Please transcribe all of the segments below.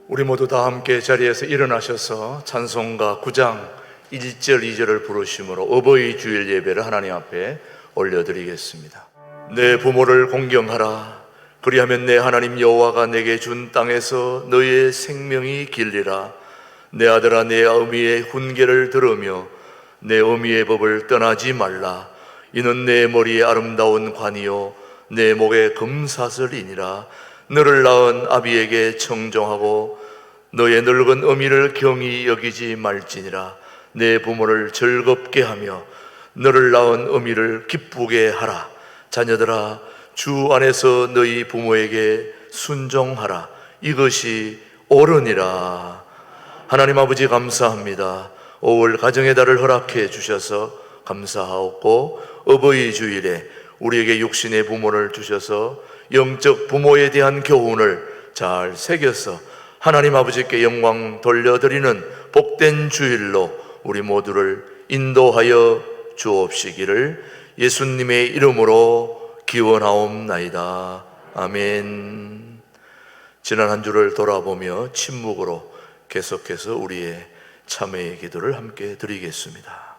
우리 모두 다 함께 자리에서 일어나셔서 찬송가 9장 1절 2절을 부르심으로 어버이 주일 예배를 하나님 앞에 올려드리겠습니다. 내 부모를 공경하라. 그리하면 내 하나님 여호와가 내게 준 땅에서 너의 생명이 길리라. 내 아들아, 내 어미의 훈계를 들으며 내 어미의 법을 떠나지 말라. 이는 내 머리에 아름다운 관이요 내 목에 금사슬이니라. 너를 낳은 아비에게 청종하고 너의 늙은 어미를 경히 여기지 말지니라. 내 부모를 즐겁게 하며 너를 낳은 어미를 기쁘게 하라. 자녀들아, 주 안에서 너희 부모에게 순종하라. 이것이 옳으니라. 하나님 아버지, 감사합니다. 5월 가정의 달을 허락해 주셔서 감사하옵고, 어버이 주일에 우리에게 육신의 부모를 주셔서 영적 부모에 대한 교훈을 잘 새겨서 하나님 아버지께 영광 돌려드리는 복된 주일로 우리 모두를 인도하여 주옵시기를 예수님의 이름으로 기원하옵나이다. 아멘. 지난 한 주를 돌아보며 침묵으로 계속해서 우리의 참회의 기도를 함께 드리겠습니다.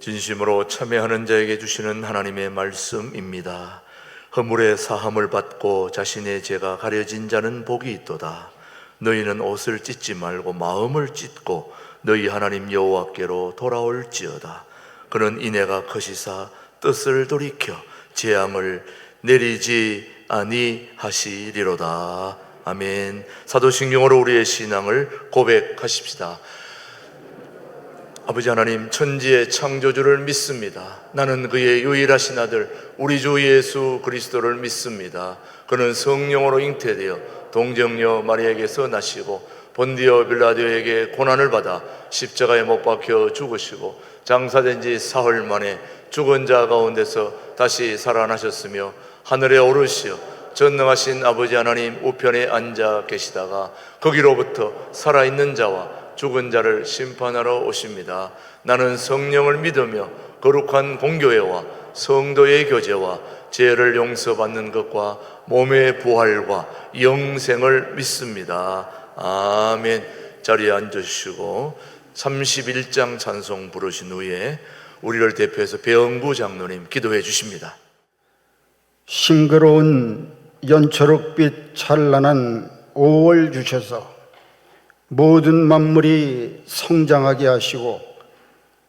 진심으로 참회하는 자에게 주시는 하나님의 말씀입니다. 허물의 사함을 받고 자신의 죄가 가려진 자는 복이 있도다. 너희는 옷을 찢지 말고 마음을 찢고 너희 하나님 여호와께로 돌아올지어다. 그는 인애가 크시사 뜻을 돌이켜 재앙을 내리지 아니하시리로다. 아멘. 사도신경으로 우리의 신앙을 고백하십시다. 아버지 하나님, 천지의 창조주를 믿습니다. 나는 그의 유일하신 아들 우리 주 예수 그리스도를 믿습니다. 그는 성령으로 잉태되어 동정녀 마리아에게서 나시고 본디오 빌라도에게 고난을 받아 십자가에 못 박혀 죽으시고 장사된 지 사흘 만에 죽은 자 가운데서 다시 살아나셨으며 하늘에 오르시어 전능하신 아버지 하나님 우편에 앉아 계시다가 거기로부터 살아있는 자와 죽은 자를 심판하러 오십니다. 나는 성령을 믿으며 거룩한 공교회와 성도의 교제와 죄를 용서받는 것과 몸의 부활과 영생을 믿습니다. 아멘. 자리에 앉으시고 31장 찬송 부르신 후에 우리를 대표해서 배영구 장로님 기도해 주십니다. 싱그러운 연초록빛 찬란한 5월 주셔서 모든 만물이 성장하게 하시고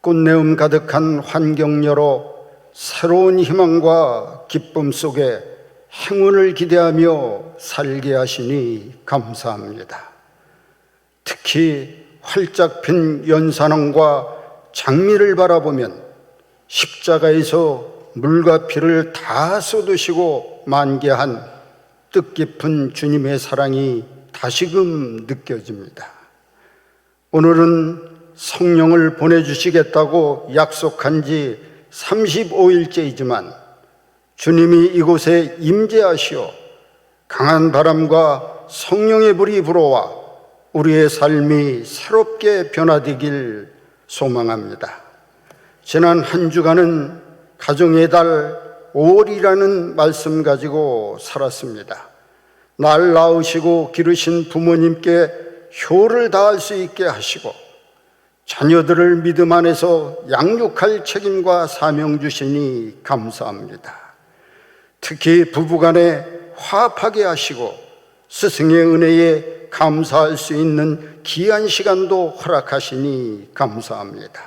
꽃내음 가득한 환경여로 새로운 희망과 기쁨 속에 행운을 기대하며 살게 하시니 감사합니다. 특히 활짝 핀 연산홍과 장미를 바라보면 십자가에서 물과 피를 다 쏟으시고 만개한 뜻깊은 주님의 사랑이 다시금 느껴집니다. 오늘은 성령을 보내주시겠다고 약속한 지 35일째이지만 주님이 이곳에 임재하시어 강한 바람과 성령의 불이 불어와 우리의 삶이 새롭게 변화되길 소망합니다. 지난 한 주간은 가정의 달 5월이라는 말씀 가지고 살았습니다. 날 낳으시고 기르신 부모님께 효를 다할 수 있게 하시고 자녀들을 믿음 안에서 양육할 책임과 사명 주시니 감사합니다. 특히 부부간에 화합하게 하시고 스승의 은혜에 감사할 수 있는 귀한 시간도 허락하시니 감사합니다.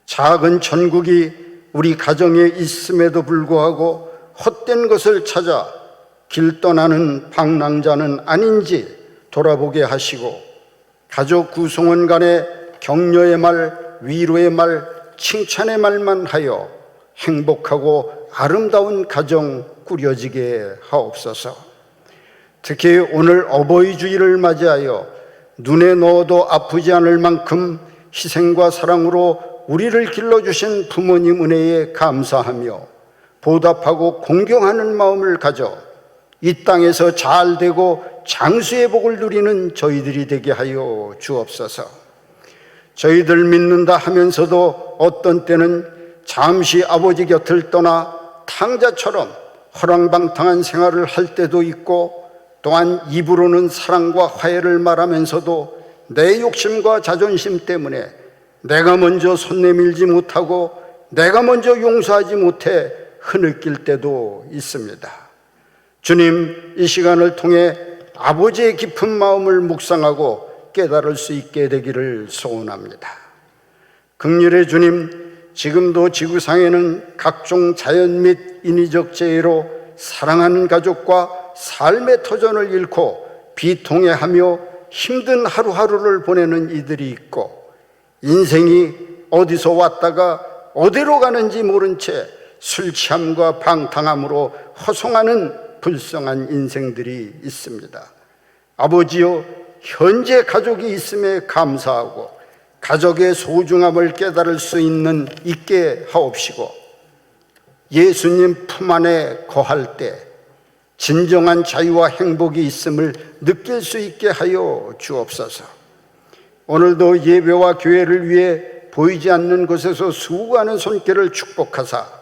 작은 천국이 우리 가정에 있음에도 불구하고 헛된 것을 찾아 길 떠나는 방랑자는 아닌지 돌아보게 하시고 가족 구성원 간에 격려의 말, 위로의 말, 칭찬의 말만 하여 행복하고 아름다운 가정 꾸려지게 하옵소서. 특히 오늘 어버이 주일을 맞이하여 눈에 넣어도 아프지 않을 만큼 희생과 사랑으로 우리를 길러주신 부모님 은혜에 감사하며 보답하고 공경하는 마음을 가져 이 땅에서 잘 되고 장수의 복을 누리는 저희들이 되게 하여 주옵소서. 저희들 믿는다 하면서도 어떤 때는 잠시 아버지 곁을 떠나 탕자처럼 허랑방탕한 생활을 할 때도 있고, 또한 입으로는 사랑과 화해를 말하면서도 내 욕심과 자존심 때문에 내가 먼저 손 내밀지 못하고 내가 먼저 용서하지 못해 흐느낄 때도 있습니다. 주님, 이 시간을 통해 아버지의 깊은 마음을 묵상하고 깨달을 수 있게 되기를 소원합니다. 긍휼의 주님, 지금도 지구상에는 각종 자연 및 인위적 재해로 사랑하는 가족과 삶의 터전을 잃고 비통해하며 힘든 하루하루를 보내는 이들이 있고, 인생이 어디서 왔다가 어디로 가는지 모른 채 술 취함과 방탕함으로 허송하는 불쌍한 인생들이 있습니다. 아버지여, 현재 가족이 있음에 감사하고 가족의 소중함을 깨달을 수 있게 하옵시고, 예수님 품 안에 거할 때 진정한 자유와 행복이 있음을 느낄 수 있게 하여 주옵소서. 오늘도 예배와 교회를 위해 보이지 않는 곳에서 수고하는 손길을 축복하사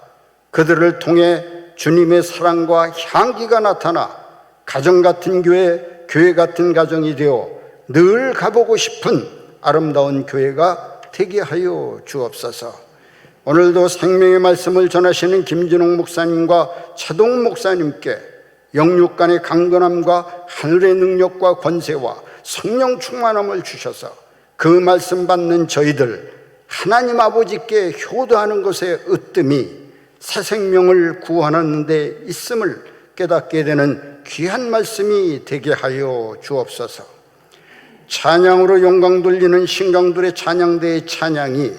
그들을 통해 주님의 사랑과 향기가 나타나 가정 같은 교회, 교회 같은 가정이 되어 늘 가보고 싶은 아름다운 교회가 되게 하여 주옵소서. 오늘도 생명의 말씀을 전하시는 김진홍 목사님과 차동 목사님께 영육간의 강건함과 하늘의 능력과 권세와 성령 충만함을 주셔서 그 말씀 받는 저희들 하나님 아버지께 효도하는 것에 으뜸이 새 생명을 구원하는 데 있음을 깨닫게 되는 귀한 말씀이 되게 하여 주옵소서. 찬양으로 영광 돌리는 신강들의 찬양대의 찬양이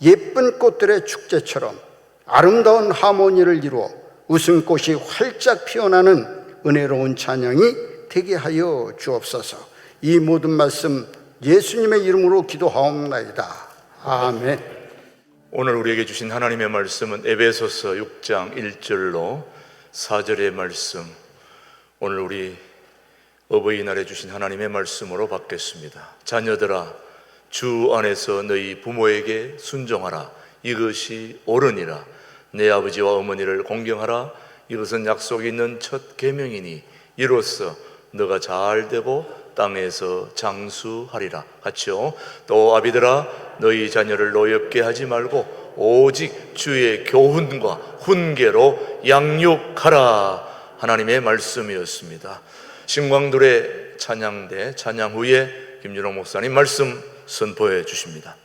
예쁜 꽃들의 축제처럼 아름다운 하모니를 이루어 웃음꽃이 활짝 피어나는 은혜로운 찬양이 되게 하여 주옵소서. 이 모든 말씀 예수님의 이름으로 기도하옵나이다. 아멘. 오늘 우리에게 주신 하나님의 말씀은 에베소서 6장 1절로 4절의 말씀, 오늘 우리 어버이날에 주신 하나님의 말씀으로 받겠습니다. 자녀들아, 주 안에서 너희 부모에게 순종하라. 이것이 옳으니라. 내 아버지와 어머니를 공경하라. 이것은 약속이 있는 첫 계명이니 이로써 너가 잘 되고 땅에서 장수하리라. 같이요. 또 아비들아, 너희 자녀를 노엽게 하지 말고 오직 주의 교훈과 훈계로 양육하라. 하나님의 말씀이었습니다. 신광들의 찬양대 찬양 후에 김준홍 목사님 말씀 선포해 주십니다.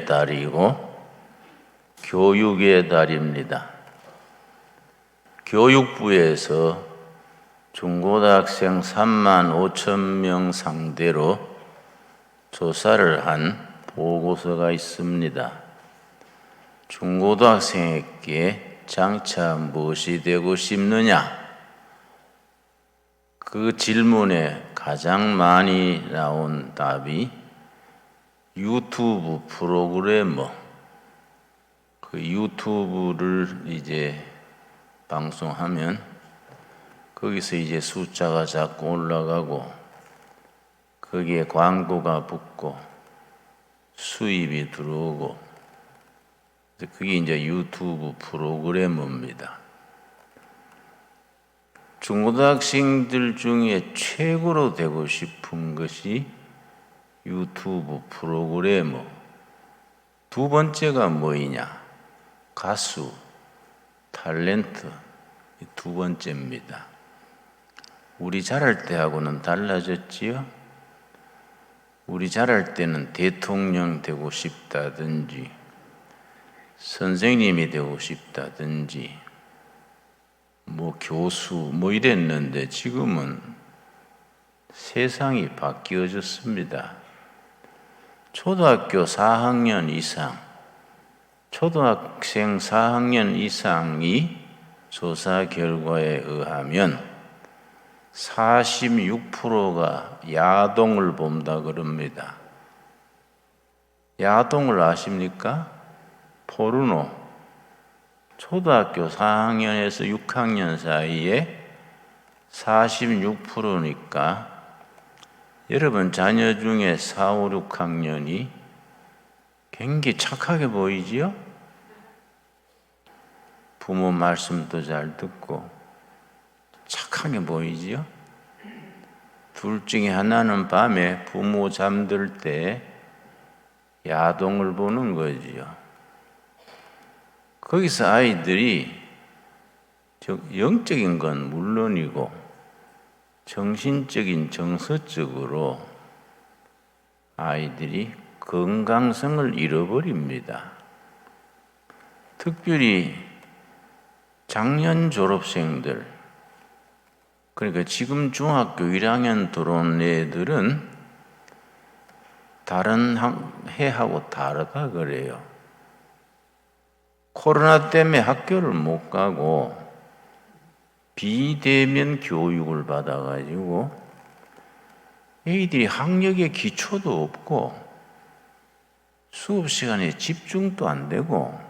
교육의 달이고 교육의 달입니다. 교육부에서 중고등학생 3만 5천 명 상대로 조사를 한 보고서가 있습니다. 중고등학생에게 장차 무엇이 되고 싶느냐? 그 질문에 가장 많이 나온 답이 유튜브 프로그래머, 그 유튜브를 이제 방송하면 거기서 이제 숫자가 자꾸 올라가고 거기에 광고가 붙고 수입이 들어오고 그게 이제 유튜브 프로그래머입니다. 중고등학생들 중에 최고로 되고 싶은 것이 유튜브 프로그래머. 두 번째가 뭐이냐? 가수, 탤런트. 두 번째입니다. 우리 자랄 때하고는 달라졌지요? 우리 자랄 때는 대통령 되고 싶다든지, 선생님이 되고 싶다든지, 교수, 이랬는데 지금은 세상이 바뀌어졌습니다. 초등학교 4학년 이상, 초등학생 4학년 이상이 조사 결과에 의하면 46%가 야동을 본다 그럽니다. 야동을 아십니까? 포르노. 초등학교 4학년에서 6학년 사이에 46%니까 여러분 자녀 중에 4, 5, 6학년이 굉장히 착하게 보이지요? 부모 말씀도 잘 듣고 착하게 보이지요? 둘 중에 하나는 밤에 부모 잠들 때 야동을 보는 거지요. 거기서 아이들이 영적인 건 물론이고 정신적인 정서적으로 아이들이 건강성을 잃어버립니다. 특별히 작년 졸업생들, 그러니까 지금 중학교 1학년 들어온 애들은 다른 해하고 다르다 그래요. 코로나 때문에 학교를 못 가고 비대면 교육을 받아가지고 애들이 학력의 기초도 없고 수업 시간에 집중도 안 되고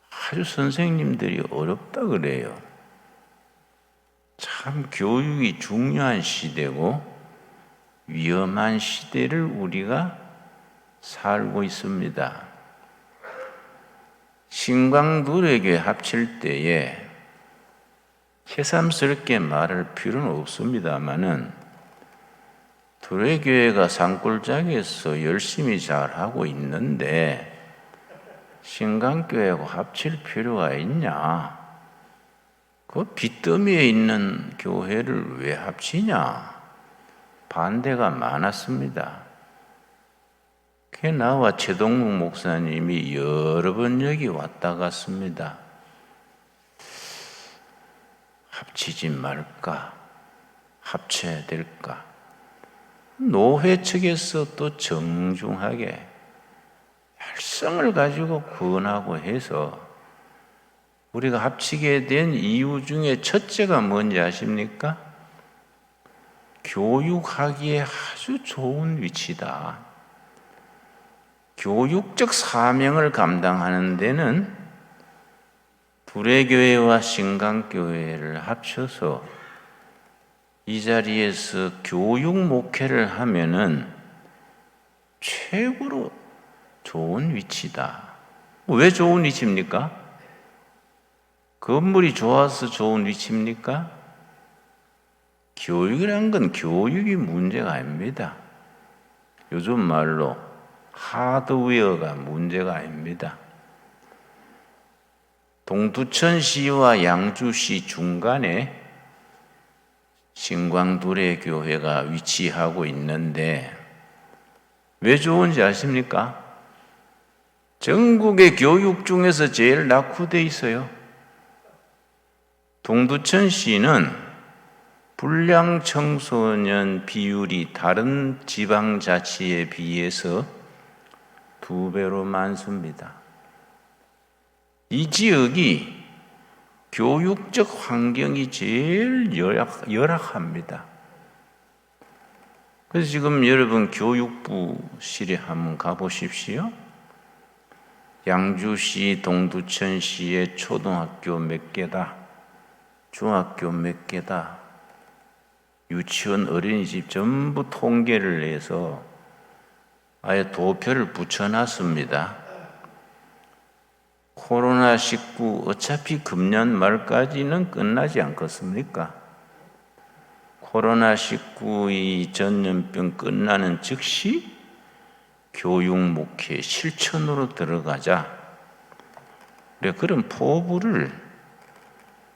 아주 선생님들이 어렵다 그래요. 참 교육이 중요한 시대고 위험한 시대를 우리가 살고 있습니다. 신광두레교회 합칠 때에 새삼스럽게 말할 필요는 없습니다마는 두레교회가 산골짜기에서 열심히 잘하고 있는데 신강교회하고 합칠 필요가 있냐? 그 빚더미에 있는 교회를 왜 합치냐? 반대가 많았습니다. 그게 나와 최동묵 목사님이 여러 번 여기 왔다 갔습니다. 합치지 말까? 합쳐야 될까? 노회 측에서 또 정중하게 열성을 가지고 권하고 해서 우리가 합치게 된 이유 중에 첫째가 뭔지 아십니까? 교육하기에 아주 좋은 위치다. 교육적 사명을 감당하는 데는 두레교회와 신강교회를 합쳐서 이 자리에서 교육 목회를 하면은 최고로 좋은 위치다. 왜 좋은 위치입니까? 건물이 좋아서 좋은 위치입니까? 교육이란 건 교육이 문제가 아닙니다. 요즘 말로 하드웨어가 문제가 아닙니다. 동두천시와 양주시 중간에 신광두레교회가 위치하고 있는데 왜 좋은지 아십니까? 전국의 교육 중에서 제일 낙후돼 있어요. 동두천시는 불량 청소년 비율이 다른 지방자치에 비해서 2배로 많습니다. 이 지역이 교육적 환경이 제일 열악합니다. 그래서 지금 여러분 교육부실에 한번 가보십시오. 양주시, 동두천시의 초등학교 몇 개다, 중학교 몇 개다, 유치원, 어린이집 전부 통계를 내서 아예 도표를 붙여놨습니다. 코로나19 어차피 금년 말까지는 끝나지 않겠습니까? 코로나19이 전염병 끝나는 즉시 교육 목회 실천으로 들어가자. 그런 포부를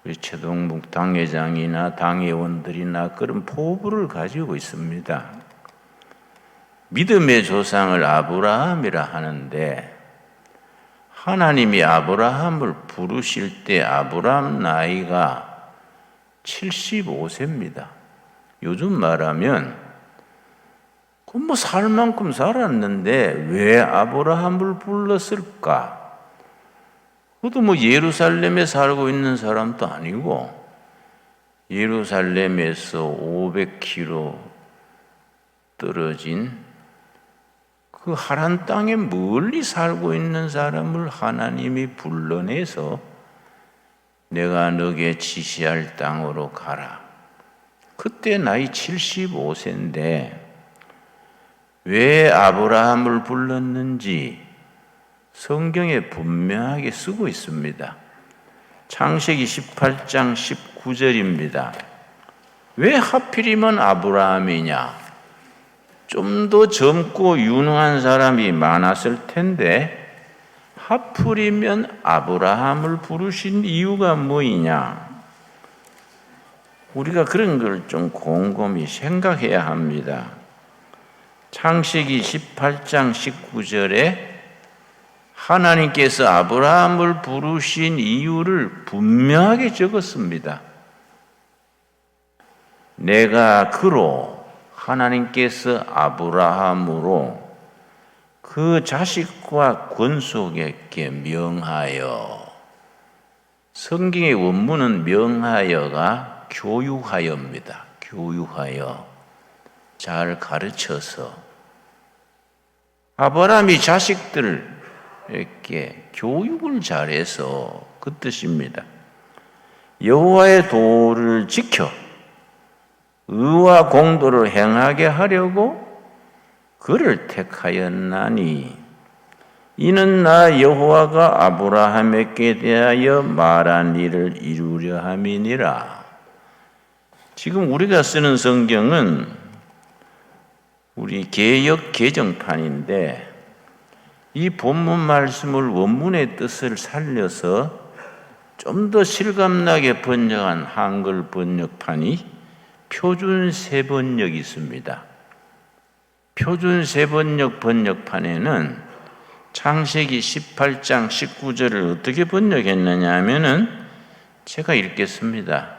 우리 최동묵 당회장이나 당회원들이나 그런 포부를 가지고 있습니다. 믿음의 조상을 아브라함이라 하는데 하나님이 아브라함을 부르실 때 아브라함 나이가 75세입니다. 요즘 말하면 살 만큼 살았는데 왜 아브라함을 불렀을까? 그것도 예루살렘에 살고 있는 사람도 아니고 예루살렘에서 500km 떨어진 그 하란 땅에 멀리 살고 있는 사람을 하나님이 불러내서 내가 너게 지시할 땅으로 가라. 그때 나이 75세인데 왜 아브라함을 불렀는지 성경에 분명하게 쓰고 있습니다. 창세기 18장 19절입니다. 왜 하필이면 아브라함이냐? 좀 더 젊고 유능한 사람이 많았을 텐데 하필이면 아브라함을 부르신 이유가 뭐이냐? 우리가 그런 걸 좀 곰곰이 생각해야 합니다. 창세기 18장 19절에 하나님께서 아브라함을 부르신 이유를 분명하게 적었습니다. 내가 그로 하나님께서 아브라함으로 그 자식과 권속에게 명하여, 성경의 원문은 명하여가 교육하여입니다. 교육하여, 잘 가르쳐서. 아브라함이 자식들에게 교육을 잘해서 그 뜻입니다. 여호와의 도를 지켜 의와 공도를 행하게 하려고 그를 택하였나니 이는 나 여호와가 아브라함에게 대하여 말한 일을 이루려 함이니라. 지금 우리가 쓰는 성경은 우리 개역 개정판인데 이 본문 말씀을 원문의 뜻을 살려서 좀 더 실감나게 번역한 한글 번역판이 표준 세번역이 있습니다. 표준 세번역 번역판에는 창세기 18장 19절을 어떻게 번역했느냐 하면은 제가 읽겠습니다.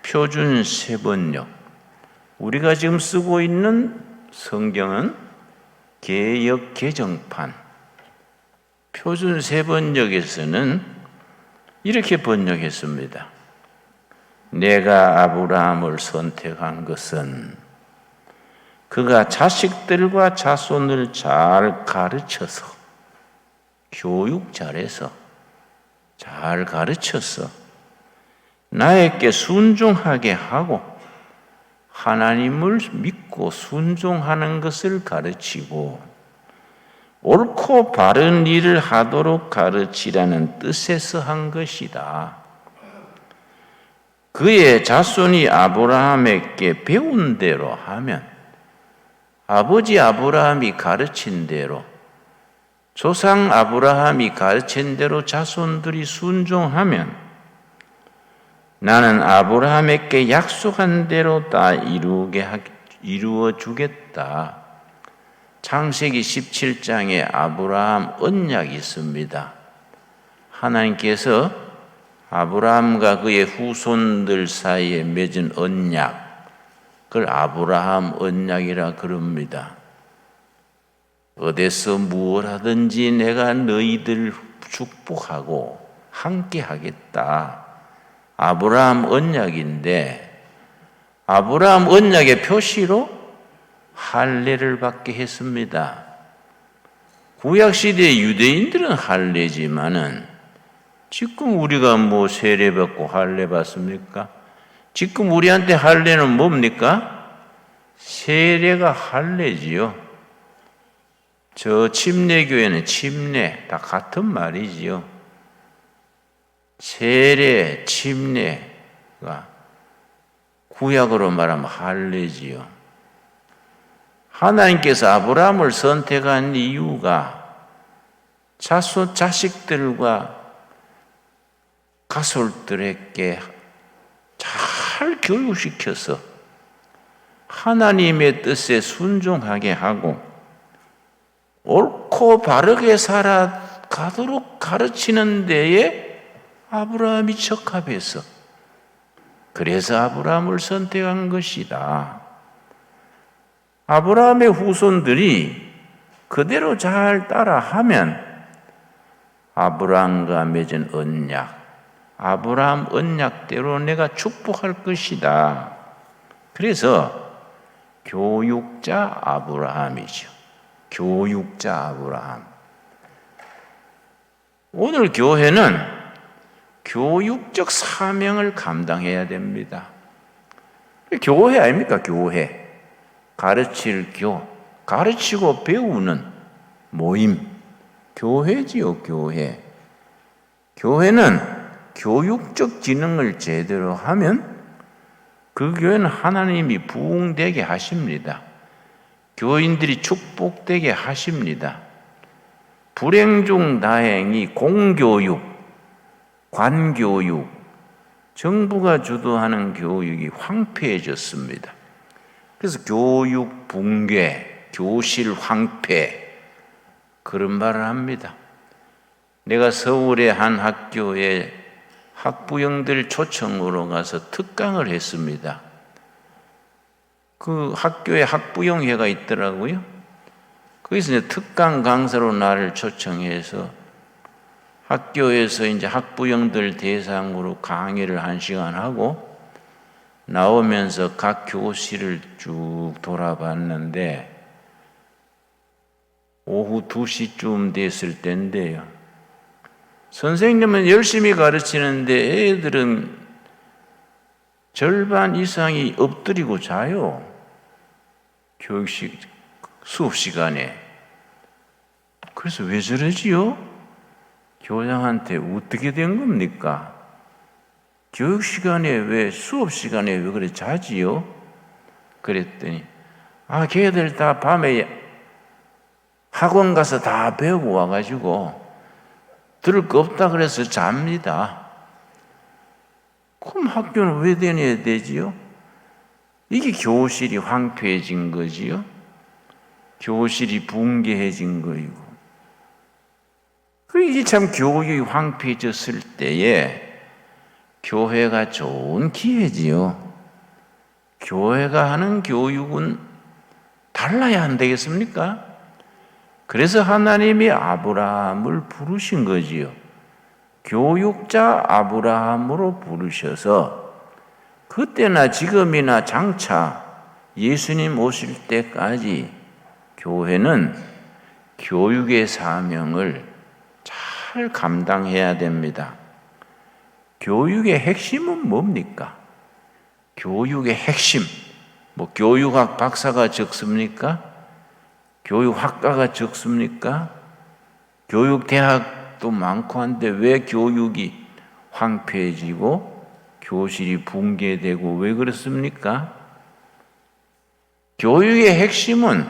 표준 세번역. 우리가 지금 쓰고 있는 성경은 개역 개정판. 표준 세번역에서는 이렇게 번역했습니다. 내가 아브라함을 선택한 것은 그가 자식들과 자손을 잘 가르쳐서, 교육 잘해서, 잘 가르쳐서 나에게 순종하게 하고 하나님을 믿고 순종하는 것을 가르치고 옳고 바른 일을 하도록 가르치라는 뜻에서 한 것이다. 그의 자손이 아브라함에게 배운 대로 하면, 아버지 아브라함이 가르친 대로, 조상 아브라함이 가르친 대로 자손들이 순종하면 나는 아브라함에게 약속한 대로 다 이루어 주겠다. 창세기 17장에 아브라함 언약이 있습니다. 하나님께서 아브라함과 그의 후손들 사이에 맺은 언약, 그걸 아브라함 언약이라 그럽니다. 어디서 무엇 하든지 내가 너희들 축복하고 함께 하겠다. 아브라함 언약인데, 아브라함 언약의 표시로 할례를 받게 했습니다. 구약시대 유대인들은 할례지만은 지금 우리가 뭐 세례 받고 할례 받습니까? 지금 우리한테 할례는 뭡니까? 세례가 할례지요. 저 침례교회는 침례 다 같은 말이지요. 세례, 침례가 구약으로 말하면 할례지요. 하나님께서 아브라함을 선택한 이유가 자식들과 가솔들에게 잘 교육시켜서 하나님의 뜻에 순종하게 하고 옳고 바르게 살아가도록 가르치는 데에 아브라함이 적합해서, 그래서 아브라함을 선택한 것이다. 아브라함의 후손들이 그대로 잘 따라하면 아브라함과 맺은 언약, 아브라함 언약대로 내가 축복할 것이다. 그래서 교육자 아브라함이죠. 교육자 아브라함. 오늘 교회는 교육적 사명을 감당해야 됩니다. 교회 아닙니까? 교회. 가르칠 가르치고 배우는 모임, 교회지요, 교회. 교회는 교육적 기능을 제대로 하면 그 교회는 하나님이 부흥되게 하십니다. 교인들이 축복되게 하십니다. 불행 중 다행히 공교육, 관교육, 정부가 주도하는 교육이 황폐해졌습니다. 그래서 교육 붕괴, 교실 황폐, 그런 말을 합니다. 내가 서울의 한 학교에 학부형들 초청으로 가서 특강을 했습니다. 그 학교에 학부형회가 있더라고요. 거기서 이제 특강 강사로 나를 초청해서 학교에서 이제 학부형들 대상으로 강의를 1시간 하고 나오면서 각 교실을 쭉 돌아봤는데 오후 2시쯤 됐을 때인데요. 선생님은 열심히 가르치는데 애들은 절반 이상이 엎드리고 자요. 수업 시간에. 그래서 왜 저러지요? 교장한테 어떻게 된 겁니까? 교육 시간에 왜, 수업 시간에 왜 그래 자지요? 그랬더니, 걔들 다 밤에 학원 가서 다 배우고 와가지고 들을 거 없다 그래서 잡니다. 그럼 학교는 왜 다녀야 되지요? 이게 교실이 황폐해진 거지요? 교실이 붕괴해진 거이고. 이게 참 교육이 황폐해졌을 때에 교회가 좋은 기회지요. 교회가 하는 교육은 달라야 안 되겠습니까? 그래서 하나님이 아브라함을 부르신 거지요. 교육자 아브라함으로 부르셔서 그때나 지금이나 장차 예수님 오실 때까지 교회는 교육의 사명을 잘 감당해야 됩니다. 교육의 핵심은 뭡니까? 교육의 핵심, 교육학 박사가 적습니까? 교육학과가 적습니까? 교육대학도 많고 한데 왜 교육이 황폐해지고 교실이 붕괴되고 왜 그렇습니까? 교육의 핵심은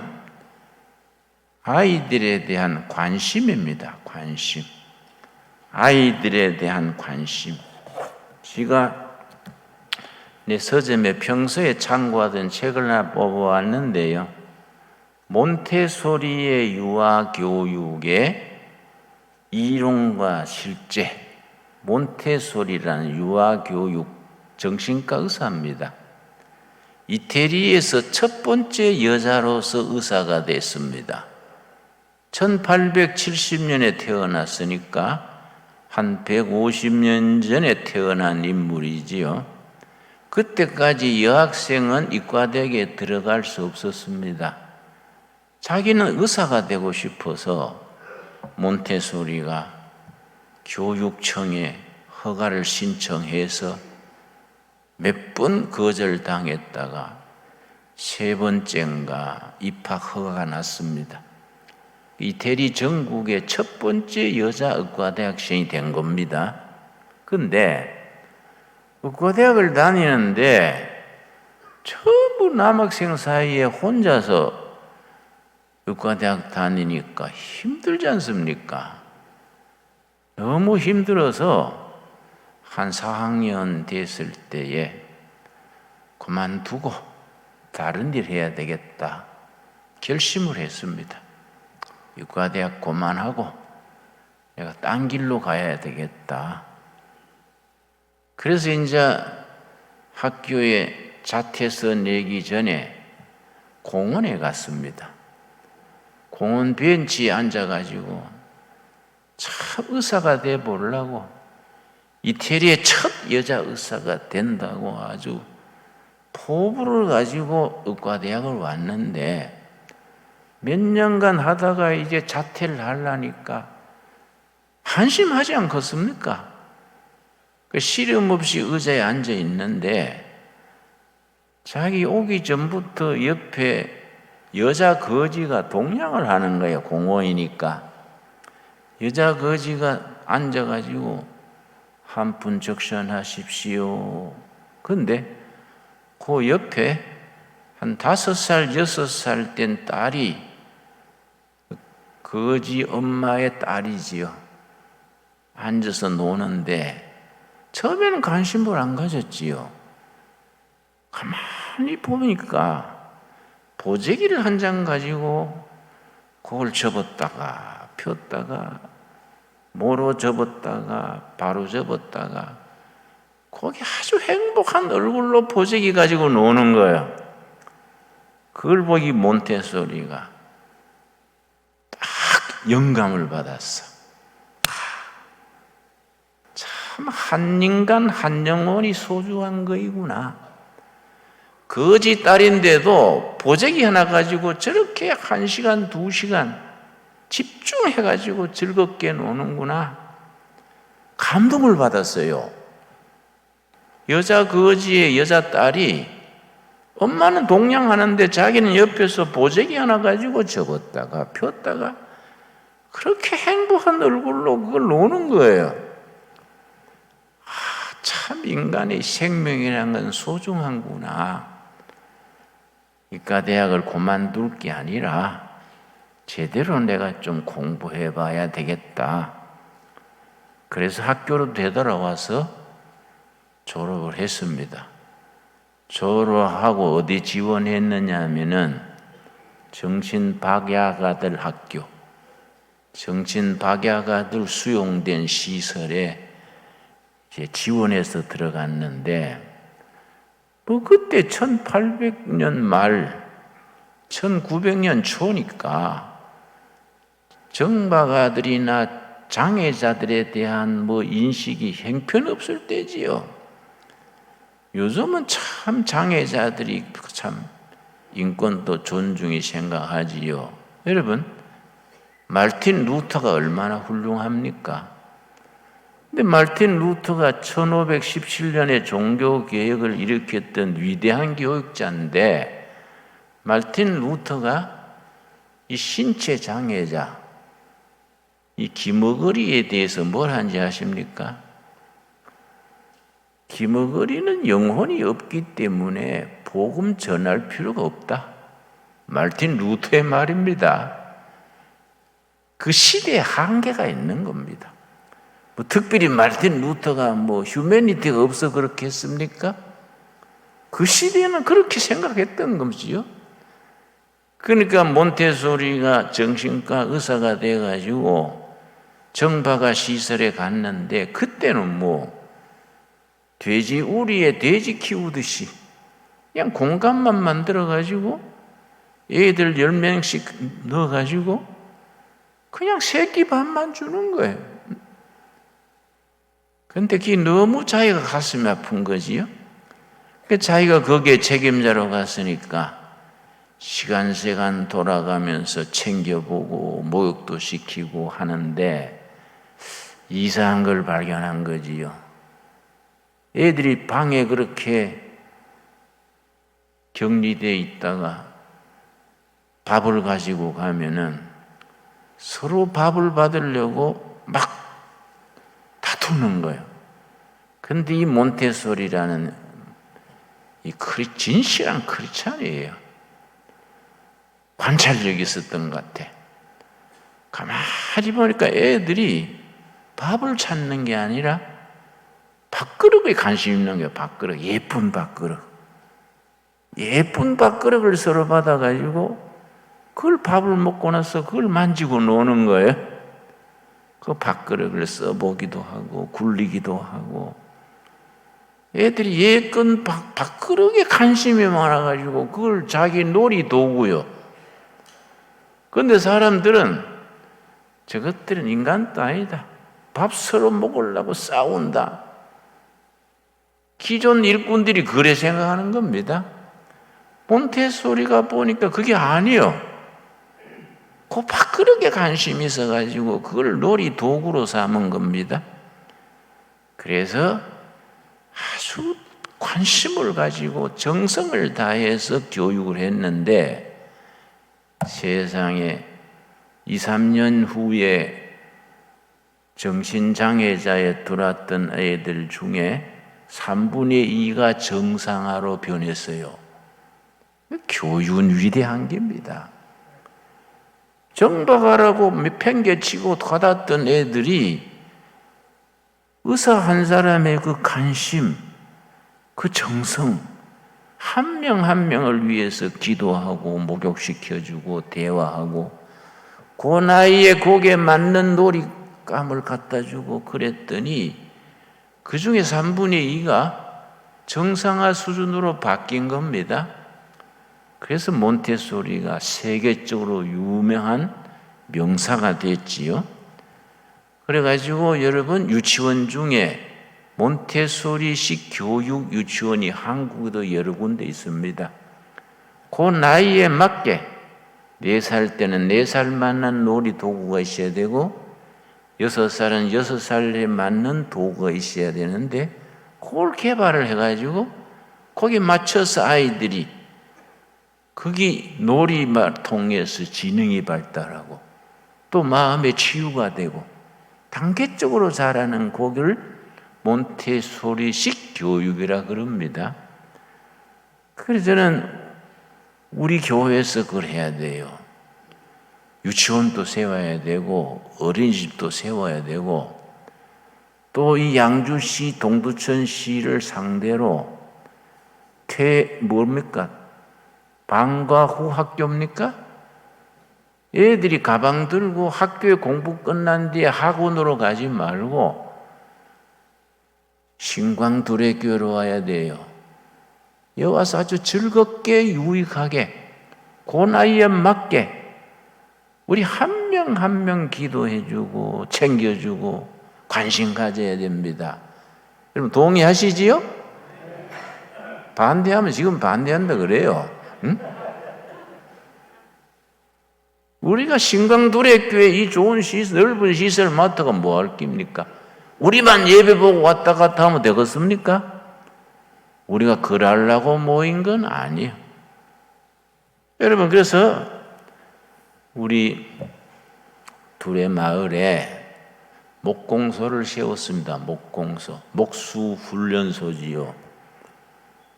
아이들에 대한 관심입니다. 관심. 아이들에 대한 관심. 제가 내 서점에 평소에 참고하던 책을 하나 뽑아왔는데요. 몬테소리의 유아 교육의 이론과 실제, 몬테소리라는 유아 교육 정신과 의사입니다. 이태리에서 첫 번째 여자로서 의사가 됐습니다. 1870년에 태어났으니까 한 150년 전에 태어난 인물이지요. 그때까지 여학생은 이과대학에 들어갈 수 없었습니다. 자기는 의사가 되고 싶어서 몬테소리가 교육청에 허가를 신청해서 몇 번 거절당했다가 세 번째인가 입학 허가가 났습니다. 이태리 전국의 첫 번째 여자 의과대학생이 된 겁니다. 근데 의과대학을 다니는데 전부 남학생 사이에 혼자서 의과대학 다니니까 힘들지 않습니까? 너무 힘들어서 한 4학년 됐을 때에 그만두고 다른 일 해야 되겠다 결심을 했습니다. 의과대학 그만하고 내가 딴 길로 가야 되겠다. 그래서 이제 학교에 자퇴서 내기 전에 공원에 갔습니다. 공원 벤치에 앉아가지고 참 의사가 돼 보려고 이태리의 첫 여자 의사가 된다고 아주 포부를 가지고 의과대학을 왔는데 몇 년간 하다가 이제 자퇴를 하려니까 한심하지 않겠습니까? 그 시름 없이 의자에 앉아 있는데 자기 오기 전부터 옆에 여자 거지가 동냥을 하는 거예요. 공원이니까. 여자 거지가 앉아가지고 한 분 적션하십시오. 근데 그 옆에 한 5살, 6살 된 딸이 거지 엄마의 딸이지요. 앉아서 노는데 처음에는 관심을 안 가졌지요. 가만히 보니까 보재기를 한 장 가지고 그걸 접었다가 폈다가 모로 접었다가 바로 접었다가 거기 아주 행복한 얼굴로 보재기 가지고 노는 거예요. 그걸 보기 몬테소리가 딱 영감을 받았어. 참 한 인간 한 영혼이 소중한 거이구나. 거지 딸인데도 보재기 하나 가지고 저렇게 1시간, 2시간 집중해가지고 즐겁게 노는구나. 감동을 받았어요. 여자 거지의 여자 딸이 엄마는 동냥하는데 자기는 옆에서 보재기 하나 가지고 접었다가 폈다가 그렇게 행복한 얼굴로 그걸 노는 거예요. 참 인간의 생명이라는 건 소중한구나. 이과대학을 그만둘 게 아니라 제대로 내가 좀 공부해 봐야 되겠다. 그래서 학교로 되돌아와서 졸업을 했습니다. 졸업하고 어디 지원했느냐 하면은 정신박약아들 학교, 정신박약아들 수용된 시설에 이제 지원해서 들어갔는데 그때 1800년 말 1900년 초니까 정박아들이나 장애자들에 대한 인식이 형편없을 때지요. 요즘은 참 장애자들이 참 인권도 존중이 생각하지요. 여러분, 마르틴 루터가 얼마나 훌륭합니까? 근데 마르틴 루터가 1517년에 종교개혁을 일으켰던 위대한 교육자인데 마르틴 루터가 이 신체 장애자, 이 기머거리에 대해서 뭘 한지 아십니까? 기머거리는 영혼이 없기 때문에 복음 전할 필요가 없다. 마르틴 루터의 말입니다. 그 시대에 한계가 있는 겁니다. 특별히 마르틴 루터가 휴머니티가 없어 그렇게 했습니까? 그 시대에는 그렇게 생각했던 거지요. 그러니까 몬테소리가 정신과 의사가 돼가지고 정박아 시설에 갔는데 그때는 뭐 돼지 우리에 돼지 키우듯이 그냥 공간만 만들어가지고 애들 10명씩 넣어가지고 그냥 새끼 밥만 주는 거예요. 근데 그게 너무 자기가 가슴이 아픈 거지요. 자기가 거기에 책임자로 갔으니까 시간 돌아가면서 챙겨보고 목욕도 시키고 하는데 이상한 걸 발견한 거지요. 애들이 방에 그렇게 격리되어 있다가 밥을 가지고 가면은 서로 밥을 받으려고 막 다투는 거예요. 근데 이 몬테소리라는 이 진실한 크리스찬이에요. 관찰력이 있었던 것 같아. 가만히 보니까 애들이 밥을 찾는 게 아니라 밥그릇에 관심 있는 거예요. 밥그릇, 예쁜 밥그릇. 예쁜 밥그릇을 서로 받아가지고 그걸 밥을 먹고 나서 그걸 만지고 노는 거예요. 그 밥그릇을 써보기도 하고 굴리기도 하고 애들이 예쁜 밥그릇에 관심이 많아가지고 그걸 자기 놀이 도구요. 그런데 사람들은 저것들은 인간도 아니다. 밥 서로 먹으려고 싸운다. 기존 일꾼들이 그래 생각하는 겁니다. 몬테소리가 보니까 그게 아니요. 그 밥그릇에 관심이 있어가지고 그걸 놀이 도구로 삼은 겁니다. 그래서 아주 관심을 가지고 정성을 다해서 교육을 했는데 세상에 2, 3년 후에 정신장애자에 들어왔던 애들 중에 3분의 2가 정상화로 변했어요. 교육은 위대한 겁니다. 정박하라고 팽개치고 받았던 애들이 의사 한 사람의 그 관심, 그 정성, 한 명 한 명을 위해서 기도하고 목욕시켜주고 대화하고 그 나이에 거기에 맞는 놀이감을 갖다주고 그랬더니 그 중에 3분의 2가 정상화 수준으로 바뀐 겁니다. 그래서 몬테소리가 세계적으로 유명한 명사가 됐지요. 그래가지고 여러분 유치원 중에 몬테소리식 교육 유치원이 한국에도 여러 군데 있습니다. 그 나이에 맞게 4살 때는 4살 맞는 놀이 도구가 있어야 되고 6살은 6살에 맞는 도구가 있어야 되는데 그걸 개발을 해가지고 거기 맞춰서 아이들이 거기 놀이를 통해서 지능이 발달하고 또 마음의 치유가 되고 단계적으로 자라는 그걸 몬테소리식 교육이라 그럽니다. 그래서 저는 우리 교회에서 그걸 해야 돼요. 유치원도 세워야 되고 어린이집도 세워야 되고 또 이 양주시 동두천시를 상대로 뭡니까? 방과 후 학교입니까? 애들이 가방 들고 학교에 공부 끝난 뒤에 학원으로 가지 말고 신광두레교회로 와야 돼요. 여기 와서 아주 즐겁게 유익하게 그 나이에 맞게 우리 한 명 한 명 기도해주고 챙겨주고 관심 가져야 됩니다. 여러분 동의하시지요? 반대하면 지금 반대한다 그래요. 응? 우리가 신광두레교회 이 좋은 넓은 시설 맡아가 뭐 할 깁니까? 우리만 예배 보고 왔다 갔다 하면 되겠습니까? 우리가 그러려고 모인 건 아니에요. 여러분 그래서 우리 둘의 마을에 목공소를 세웠습니다. 목공소, 목수훈련소지요.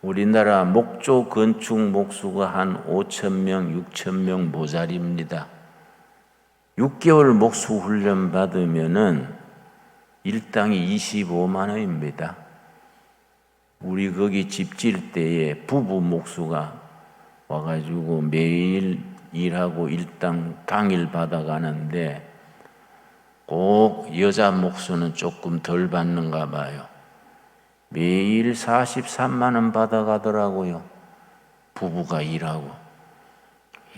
우리나라 목조 건축 목수가 한 5,000명, 6,000명 모자립니다. 6개월 목수 훈련 받으면은 일당이 25만 원입니다. 우리 거기 집 질 때에 부부 목수가 와가지고 매일 일하고 일당 당일 받아가는데 꼭 여자 목수는 조금 덜 받는가 봐요. 매일 43만 원 받아가더라고요. 부부가 일하고.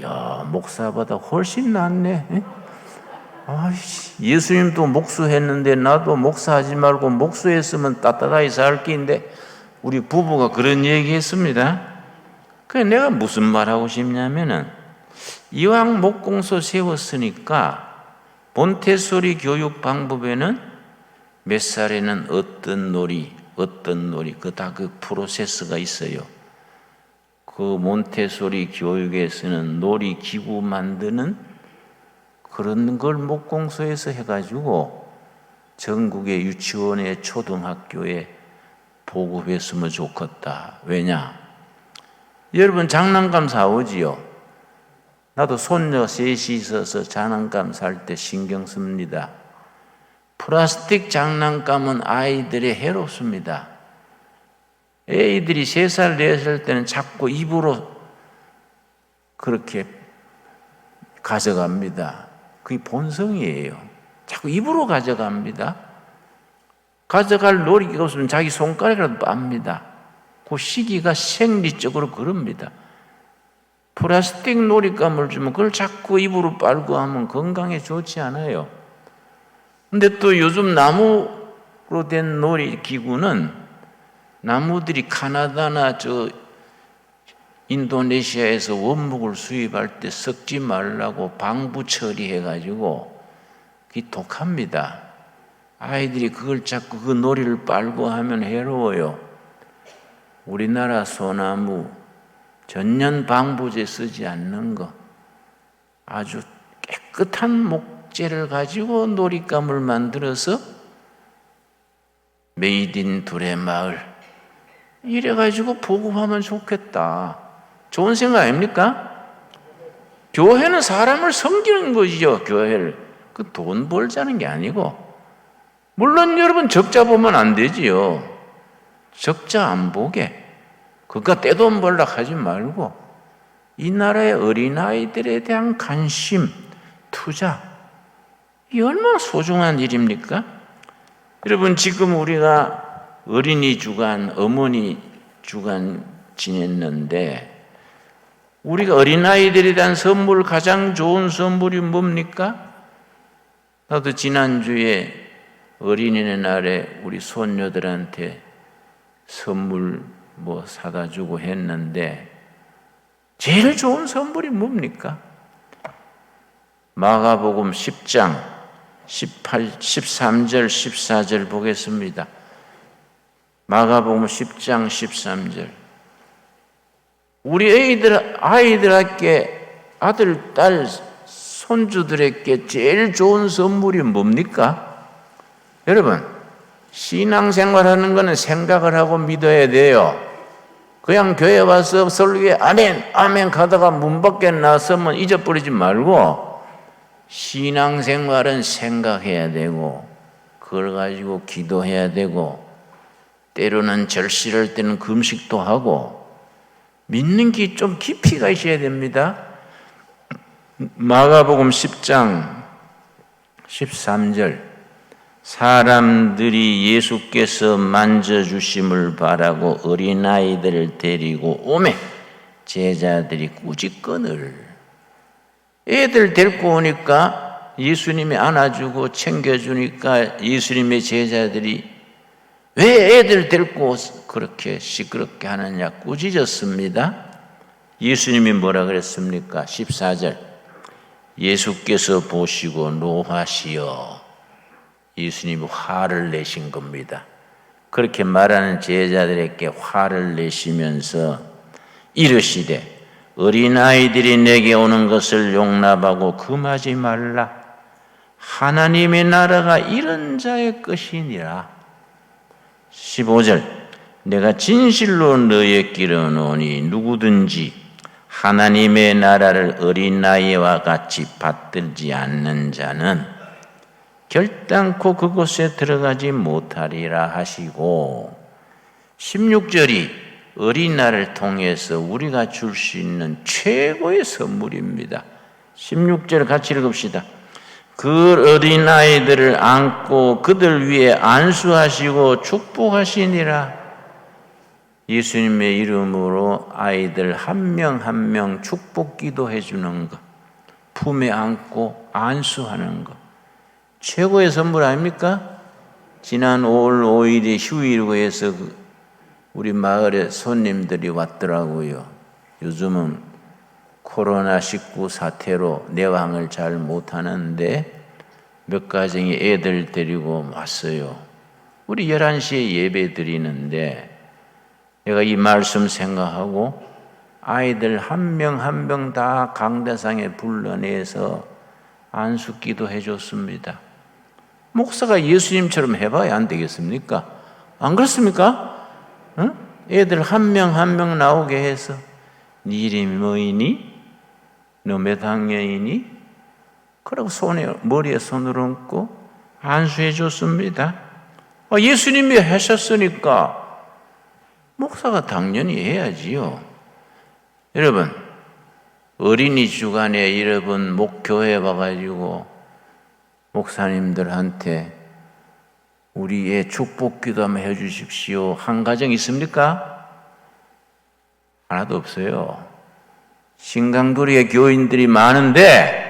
야, 목사보다 훨씬 낫네. 에? 아이씨, 예수님도 목수했는데 나도 목사하지 말고 목수했으면 따뜻하게 살 끼인데 우리 부부가 그런 얘기했습니다. 그래 내가 무슨 말하고 싶냐면은 이왕 목공소 세웠으니까 몬테소리 교육 방법에는 몇 살에는 어떤 놀이 그 다 그 프로세스가 있어요. 그 몬테소리 교육에서는 놀이 기구 만드는 그런 걸 목공소에서 해가지고 전국의 유치원에 초등학교에 보급했으면 좋겠다. 왜냐? 여러분 장난감 사오지요. 나도 손녀 셋이 있어서 장난감 살 때 신경 씁니다. 플라스틱 장난감은 아이들이 해롭습니다. 애들이 3살, 4살 때는 자꾸 입으로 그렇게 가져갑니다. 그게 본성이에요. 자꾸 입으로 가져갑니다. 가져갈 놀이기가 없으면 자기 손가락이라도 빱니다. 그 시기가 생리적으로 그럽니다. 플라스틱 놀이감을 주면 그걸 자꾸 입으로 빨고 하면 건강에 좋지 않아요. 근데 또 요즘 나무로 된 놀이기구는 나무들이 카나다나 인도네시아에서 원목을 수입할 때 썩지 말라고 방부 처리해가지고 그게 독합니다. 아이들이 그걸 자꾸 그 놀이를 빨고 하면 해로워요. 우리나라 소나무 전년 방부제 쓰지 않는 거 아주 깨끗한 목재를 가지고 놀잇감을 만들어서 메이드 인 두레마을 이래가지고 보급하면 좋겠다. 좋은 생각 아닙니까? 교회는 사람을 섬기는 것이죠. 교회를 그 돈 벌자는 게 아니고 물론 여러분 적자 보면 안 되지요. 적자 안 보게 그가 떼돈 벌라 하지 말고 이 나라의 어린아이들에 대한 관심, 투자 이 얼마나 소중한 일입니까? 여러분 지금 우리가 어린이 주간, 어머니 주간 지냈는데 우리가 어린아이들에 대한 선물 가장 좋은 선물이 뭡니까? 나도 지난주에 어린이의 날에 우리 손녀들한테 선물 사다 주고 했는데 제일 좋은 선물이 뭡니까? 마가복음 10장 13절 14절 보겠습니다. 마가복음 10장 13절 우리 아이들에게 아들, 딸, 손주들에게 제일 좋은 선물이 뭡니까? 여러분 신앙생활하는 거는 생각을 하고 믿어야 돼요. 그냥 교회 와서 설교에 아멘 아멘 가다가 문 밖에 나서면 잊어버리지 말고 신앙생활은 생각해야 되고 그걸 가지고 기도해야 되고 때로는 절실할 때는 금식도 하고 믿는 게 좀 깊이가 있어야 됩니다. 마가복음 10장 13절 사람들이 예수께서 만져주심을 바라고 어린아이들을 데리고 오매 제자들이 꾸짖거늘 애들 데리고 오니까 예수님이 안아주고 챙겨주니까 예수님의 제자들이 왜 애들 데리고 그렇게 시끄럽게 하느냐 꾸짖었습니다. 예수님이 뭐라 그랬습니까? 14절 예수께서 보시고 노하시어 예수님이 화를 내신 겁니다. 그렇게 말하는 제자들에게 화를 내시면서 이르시되 어린아이들이 내게 오는 것을 용납하고 금하지 말라. 하나님의 나라가 이런 자의 것이니라. 15절 내가 진실로 너희에게 이르노니 누구든지 하나님의 나라를 어린아이와 같이 받들지 않는 자는 결단코 그곳에 들어가지 못하리라 하시고 16절이 어린날을 통해서 우리가 줄 수 있는 최고의 선물입니다. 16절 같이 읽읍시다. 그 어린아이들을 안고 그들 위에 안수하시고 축복하시니라. 예수님의 이름으로 아이들 한 명 한 명 축복 기도해 주는 것, 품에 안고 안수하는 것, 최고의 선물 아닙니까? 지난 5월 5일이 휴일이고 해서 우리 마을에 손님들이 왔더라고요. 요즘은 코로나19 사태로 내왕을 잘 못하는데 몇 가정이 애들 데리고 왔어요. 우리 11시에 예배 드리는데 내가 이 말씀 생각하고 아이들 한 명 한 명 다 강대상에 불러내서 안수 기도해 줬습니다. 목사가 예수님처럼 해봐야 안 되겠습니까? 안 그렇습니까? 응? 애들 한 명 한 명 나오게 해서 네 이름이 뭐이니? 너 몇 학년이니? 그러고 머리에 손을 얹고 안수해 줬습니다. 예수님이 하셨으니까 목사가 당연히 해야지요. 여러분, 어린이 주간에 여러분 목교회 와가지고 목사님들한테 우리의 축복 기도 한번 해주십시오. 한 가정 있습니까? 하나도 없어요. 신강도리의 교인들이 많은데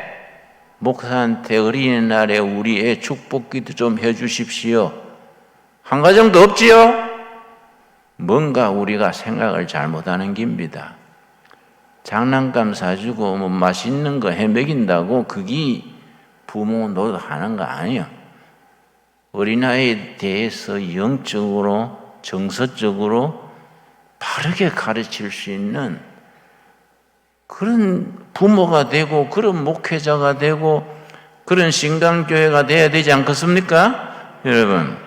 목사한테 어린이날에 우리의 축복 기도 좀 해주십시오. 한 가정도 없지요? 뭔가 우리가 생각을 잘못하는 겁니다. 장난감 사주고 뭐 맛있는 거 해먹인다고 그게 부모 노릇하는 거 아니에요. 어린아이에 대해서 영적으로 정서적으로 바르게 가르칠 수 있는 그런 부모가 되고 그런 목회자가 되고 그런 신강교회가 돼야 되지 않겠습니까? 여러분,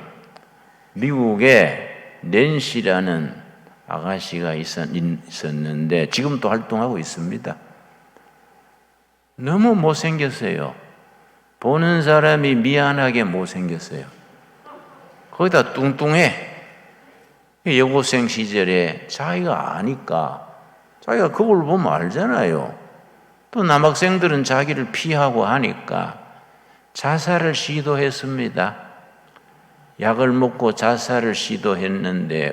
미국에 낸시라는 아가씨가 있었는데 지금도 활동하고 있습니다. 너무 못생겼어요. 보는 사람이 미안하게 못생겼어요. 거기다 뚱뚱해. 여고생 시절에 자기가 아니까 자기가 그걸 보면 알잖아요. 또 남학생들은 자기를 피하고 하니까 자살을 시도했습니다. 약을 먹고 자살을 시도했는데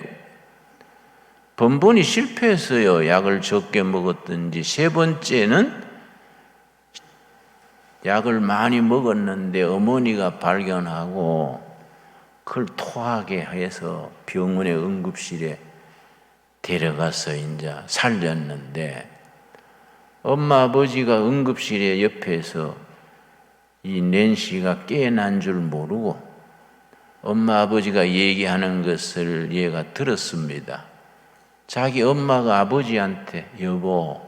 번번이 실패했어요. 약을 적게 먹었든지. 세 번째는 약을 많이 먹었는데 어머니가 발견하고 그걸 토하게 해서 병원의 응급실에 데려가서 이제 살렸는데 엄마 아버지가 응급실에 옆에서 이 낸시가 깨어난 줄 모르고 엄마 아버지가 얘기하는 것을 얘가 들었습니다. 자기 엄마가 아버지한테 여보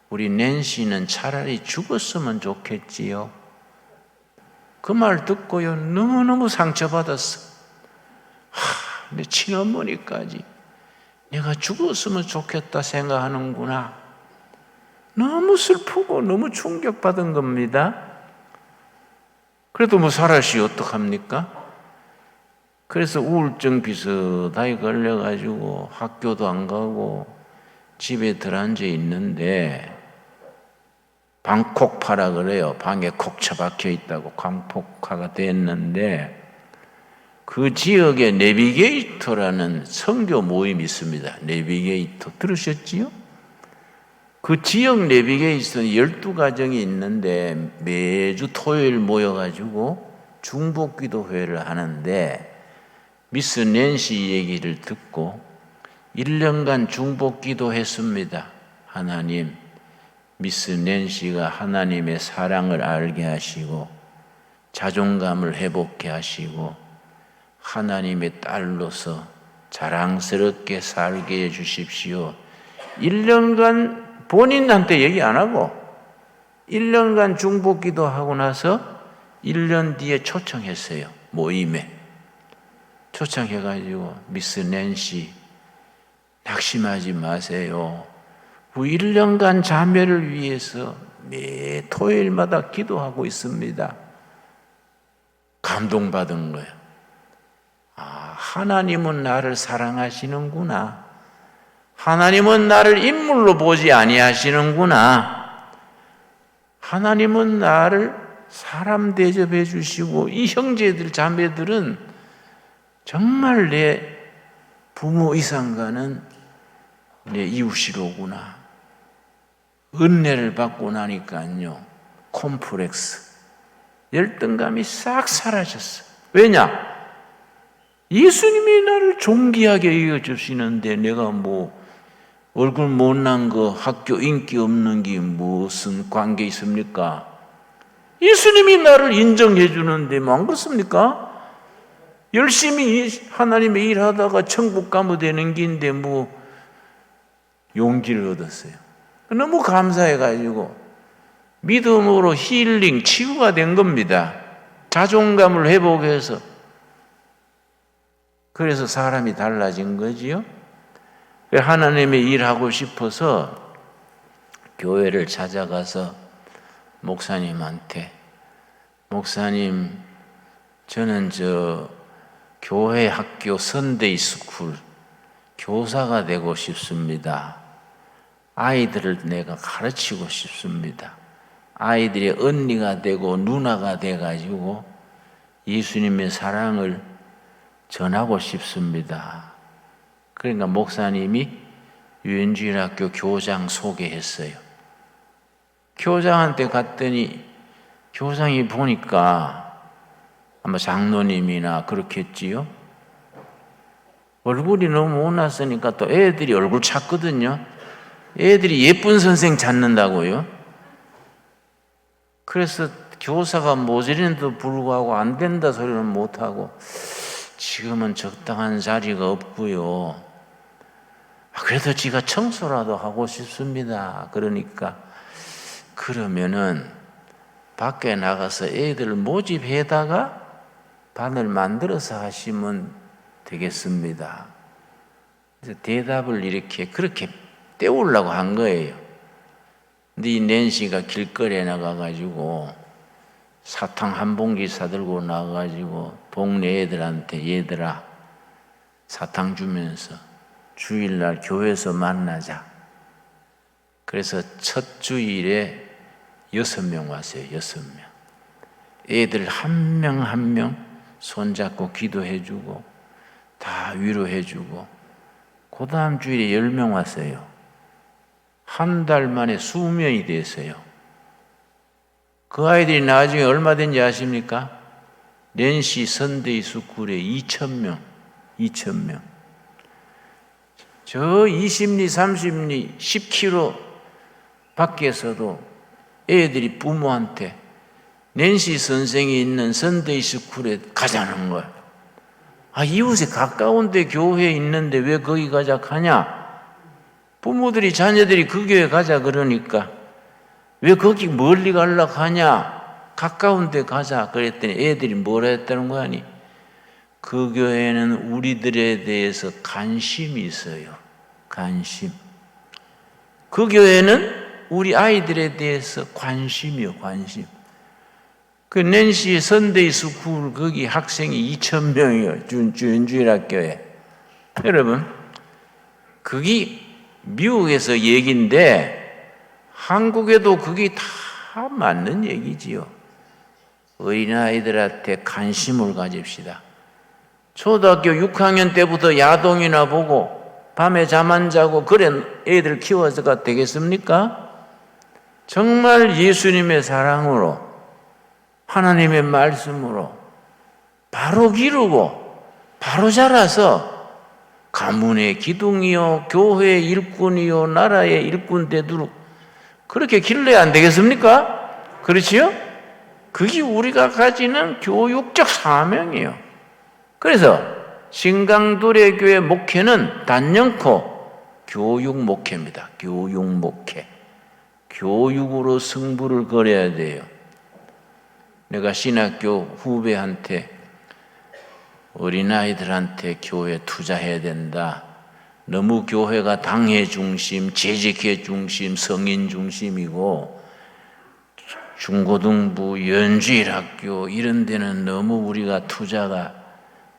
우리 낸시는 차라리 죽었으면 좋겠지요. 그 말 듣고요 너무너무 상처받았어. 내 친어머니까지 내가 죽었으면 좋겠다 생각하는구나. 너무 슬프고 너무 충격받은 겁니다. 그래도 뭐 살아시 어떡합니까? 그래서 우울증 비슷하게 걸려가지고 학교도 안 가고 집에 들어앉아 있는데 방콕파라 그래요. 방에 콕 처박혀 있다고 광폭화가 됐는데 그 지역에 내비게이터라는 선교 모임이 있습니다. 내비게이터 들으셨지요? 그 지역 내비게이터는 12가정이 있는데 매주 토요일 모여가지고 중보기도회를 하는데 미스 낸시 얘기를 듣고 1년간 중보기도했습니다. 하나님, 미스 낸시가 하나님의 사랑을 알게 하시고 자존감을 회복해 하시고 하나님의 딸로서 자랑스럽게 살게 해 주십시오. 1년간 본인한테 얘기 안 하고 1년간 중보기도 하고 나서 1년 뒤에 초청했어요. 모임에. 초청해가지고 미스 낸시 낙심하지 마세요. 1년간 자매를 위해서 매 토요일마다 기도하고 있습니다. 감동받은 거예요. 하나님은 나를 사랑하시는구나. 하나님은 나를 인물로 보지 아니하시는구나. 하나님은 나를 사람 대접해 주시고 이 형제들 자매들은 정말 내 부모 이상가는 내 이웃이로구나. 은혜를 받고 나니까요, 콤플렉스, 열등감이 싹 사라졌어. 왜냐? 예수님이 나를 존귀하게 여겨주시는데 내가 뭐 얼굴 못난 거, 학교 인기 없는 게 무슨 관계 있습니까? 예수님이 나를 인정해 주는데 뭐 안 그렇습니까? 열심히 하나님의 일하다가 천국 가면 되는 긴데 뭐 용기를 얻었어요. 너무 감사해가지고 믿음으로 힐링, 치유가 된 겁니다. 자존감을 회복해서. 그래서 사람이 달라진 거지요. 하나님의 일하고 싶어서 교회를 찾아가서 목사님한테, 목사님, 저는 교회 학교 선데이 스쿨 교사가 되고 싶습니다. 아이들을 내가 가르치고 싶습니다. 아이들의 언니가 되고 누나가 돼가지고 예수님의 사랑을 전하고 싶습니다. 그러니까 목사님이 유엔주일학교 교장 소개했어요. 교장한테 갔더니 교장이 보니까 아마 장로님이나 그렇겠지요. 얼굴이 너무 못났으니까 또 애들이 얼굴 찾거든요. 애들이 예쁜 선생 찾는다고요. 그래서 교사가 모자리는데도 불구하고 안 된다 소리는 못하고 지금은 적당한 자리가 없고요. 그래도 지가 청소라도 하고 싶습니다. 그러니까 그러면은 밖에 나가서 애들 모집해다가 반을 만들어서 하시면 되겠습니다. 그래서 대답을 그렇게 때우려고 한 거예요. 근데 이 낸시가 길거리에 나가가지고 사탕 한 봉지 사들고 나가가지고 동네 애들한테 얘들아 사탕 주면서 주일날 교회에서 만나자. 그래서 첫 주일에 6명 왔어요. 6명. 애들 한 명 한 명 손잡고 기도해주고 다 위로해주고 그 다음 주일에 10명 왔어요. 한 달 만에 수명이 됐어요. 그 아이들이 나중에 얼마 된지 아십니까? 낸시 선데이 스쿨에 2,000명. 2,000명. 저 20리, 30리, 10km 밖에서도 애들이 부모한테 낸시 선생이 있는 선데이 스쿨에 가자는 거야. 이웃에 가까운 데 교회에 있는데 왜 거기 가자 하냐? 부모들이 자녀들이 그 교회 가자 그러니까 왜 거기 멀리 가려고 하냐? 가까운 데 가자 그랬더니 애들이 뭐라 했다는 거 아니? 그 교회는 우리들에 대해서 관심이 있어요. 관심. 그 교회는 우리 아이들에 대해서 관심이요, 관심. 그 낸시 선데이 스쿨 거기 학생이 2,000명이요. 주일학교에. 여러분, 그게 미국에서 얘기인데 한국에도 그게 다 맞는 얘기지요. 어린아이들한테 관심을 가집시다. 초등학교 6학년 때부터 야동이나 보고 밤에 잠 안 자고 그래 애들 키워서가 되겠습니까? 정말 예수님의 사랑으로 하나님의 말씀으로 바로 기르고 바로 자라서 가문의 기둥이요 교회의 일꾼이요 나라의 일꾼 되도록 그렇게 길러야 안 되겠습니까? 그렇지요? 그게 우리가 가지는 교육적 사명이에요. 그래서 신강도래교회 목회는 단연코 교육 목회입니다. 교육 목회. 교육으로 승부를 걸어야 돼요. 내가 신학교 후배한테 어린아이들한테 교회 투자해야 된다. 너무 교회가 당회 중심, 재직회 중심, 성인 중심이고 중고등부, 연주일학교 이런 데는 너무 우리가 투자가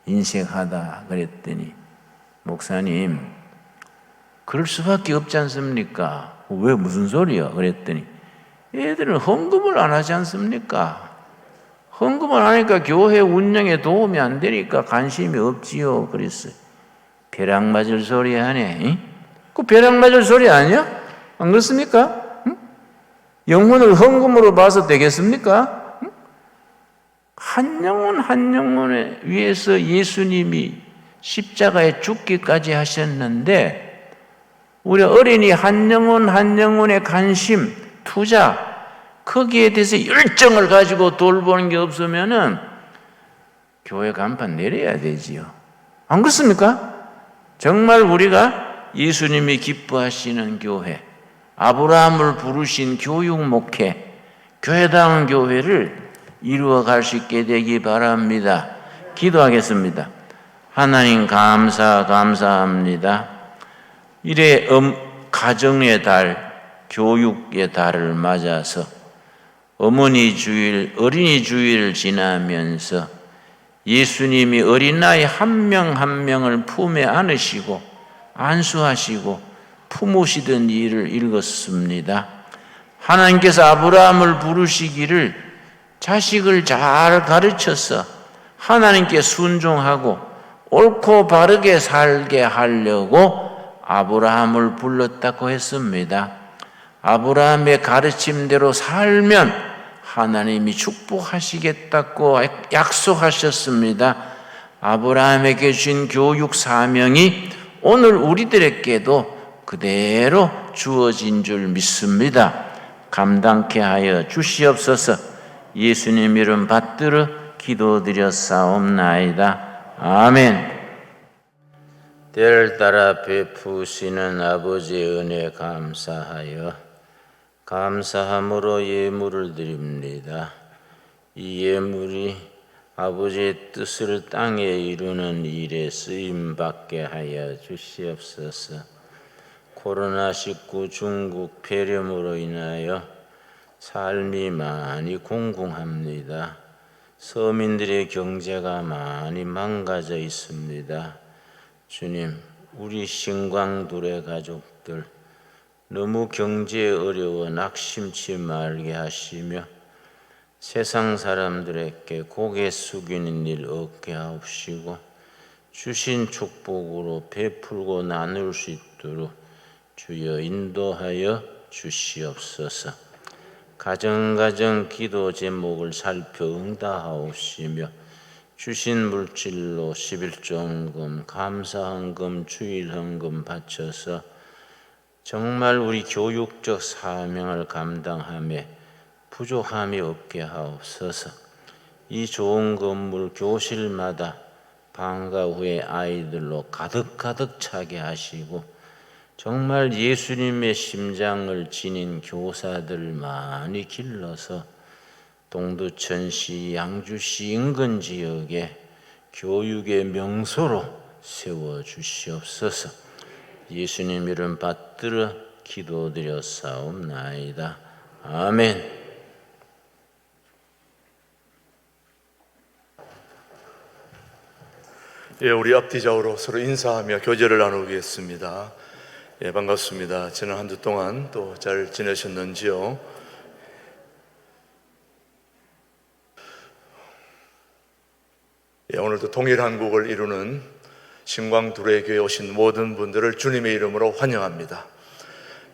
인색하다 그랬더니 목사님 그럴 수밖에 없지 않습니까? 왜 무슨 소리야? 그랬더니 애들은 헌금을 안 하지 않습니까? 헌금을 안 하니까 교회 운영에 도움이 안 되니까 관심이 없지요. 그랬어요. 벼락 맞을 소리 하네. 응? 그 벼락 맞을 소리 아니야? 안 그렇습니까? 응? 영혼을 헌금으로 봐서 되겠습니까? 응? 한 영혼 한 영혼에 위해서 예수님이 십자가에 죽기까지 하셨는데 우리 어린이 한 영혼 한 영혼의 관심, 투자 거기에 대해서 열정을 가지고 돌보는 게 없으면은 교회 간판 내려야 되지요. 안 그렇습니까? 정말 우리가 예수님이 기뻐하시는 교회, 아브라함을 부르신 교육 목회, 교회다운 교회를 이루어갈 수 있게 되기 바랍니다. 기도하겠습니다. 하나님 감사합니다. 이래 가정의 달, 교육의 달을 맞아서 어머니 주일, 어린이 주일을 지나면서 예수님이 어린아이 한 명 한 명을 품에 안으시고 안수하시고 품으시던 일을 읽었습니다. 하나님께서 아브라함을 부르시기를 자식을 잘 가르쳐서 하나님께 순종하고 옳고 바르게 살게 하려고 아브라함을 불렀다고 했습니다. 아브라함의 가르침대로 살면 하나님이 축복하시겠다고 약속하셨습니다. 아브라함에게 주신 교육 사명이 오늘 우리들에게도 그대로 주어진 줄 믿습니다. 감당케 하여 주시옵소서. 예수님 이름 받들어 기도드렸사옵나이다. 아멘. 때를 따라 베푸시는 아버지의 은혜 감사하여 감사함으로 예물을 드립니다. 이 예물이 아버지의 뜻을 땅에 이루는 일에 쓰임받게 하여 주시옵소서. 코로나19 중국 폐렴으로 인하여 삶이 많이 공공합니다. 서민들의 경제가 많이 망가져 있습니다. 주님, 우리 신광둘의 가족들 너무 경제에 어려워 낙심치 말게 하시며 세상 사람들에게 고개 숙이는 일 없게 하옵시고 주신 축복으로 베풀고 나눌 수 있도록 주여 인도하여 주시옵소서. 가정가정 기도 제목을 살펴 응답하옵시며 주신 물질로 11조헌금, 감사헌금, 주일헌금 바쳐서 정말 우리 교육적 사명을 감당함에 부족함이 없게 하옵소서. 이 좋은 건물 교실마다 방과 후에 아이들로 가득가득 차게 하시고 정말 예수님의 심장을 지닌 교사들 많이 길러서 동두천시, 양주시 인근 지역에 교육의 명소로 세워주시옵소서. 예수님 이름 받들어 기도드렸사옵나이다. 아멘. 예, 우리 앞뒤 좌우로 서로 인사하며 교제를 나누겠습니다. 예, 반갑습니다. 지난 한 주 동안 또 잘 지내셨는지요? 예, 오늘도 동일한국을 이루는 신광두레교에 오신 모든 분들을 주님의 이름으로 환영합니다.